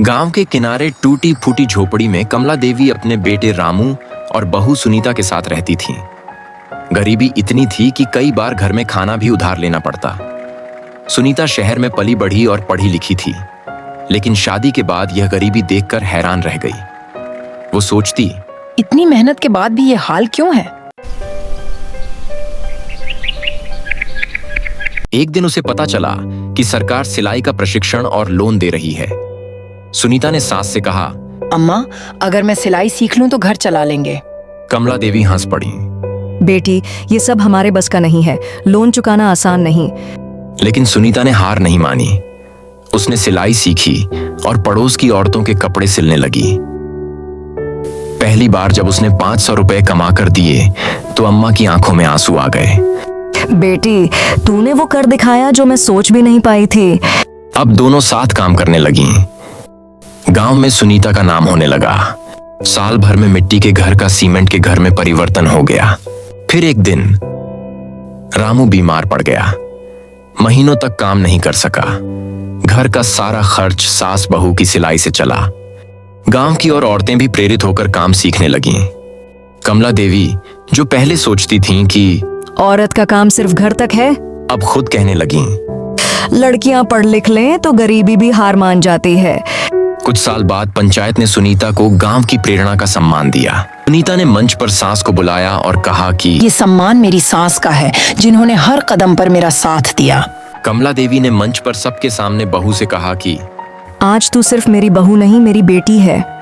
गांव के किनारे टूटी फूटी झोपड़ी में कमला देवी अपने बेटे रामू और बहू सुनीता के साथ रहती थीं। गरीबी इतनी थी कि कई बार घर में खाना भी उधार लेना पड़ता। सुनीता शहर में पली बढ़ी और पढ़ी लिखी थी, लेकिन शादी के बाद यह गरीबी देखकर हैरान रह गई। वो सोचती, इतनी मेहनत के बाद भी ये हाल क्यों है? एक दिन उसे पता चला कि सरकार सिलाई का प्रशिक्षण और लोन दे रही है। सुनीता ने सास से कहा, अम्मा, अगर मैं सिलाई सीख लूं तो घर चला लेंगे। कमला देवी हंस पड़ी। बेटी, ये सब हमारे बस का नहीं है। लोन चुकाना आसान नहीं। लेकिन सुनीता ने हार नहीं मानी। उसने सिलाई सीखी और पड़ोस की औरतों के कपड़े सिलने लगी। पहली बार जब उसने 500 रुपए कमा कर दिए तो अम्मा की आंखों में आंसू आ गए। बेटी, तूने वो कर दिखाया जो मैं सोच भी नहीं पाई थी। अब दोनों साथ काम करने लगी। गांव में सुनीता का नाम होने लगा। साल भर में मिट्टी के घर का सीमेंट के घर में परिवर्तन हो गया। फिर एक दिन रामू बीमार पड़ गया। महीनों तक काम नहीं कर सका। घर का सारा खर्च सास बहू की सिलाई से चला। गांव की और औरतें भी प्रेरित होकर काम सीखने लगीं। कमला देवी, जो पहले सोचती थीं कि औरत का काम सिर्फ घर तक है, अब खुद कहने लगीं, लड़कियां पढ़ लिख लें तो गरीबी भी हार मान जाती है। कुछ साल बाद पंचायत ने सुनीता को गांव की प्रेरणा का सम्मान दिया। सुनीता ने मंच पर सास को बुलाया और कहा कि ये सम्मान मेरी सास का है, जिन्होंने हर कदम पर मेरा साथ दिया। कमला देवी ने मंच पर सबके सामने बहू से कहा कि आज तू सिर्फ मेरी बहू नहीं, मेरी बेटी है।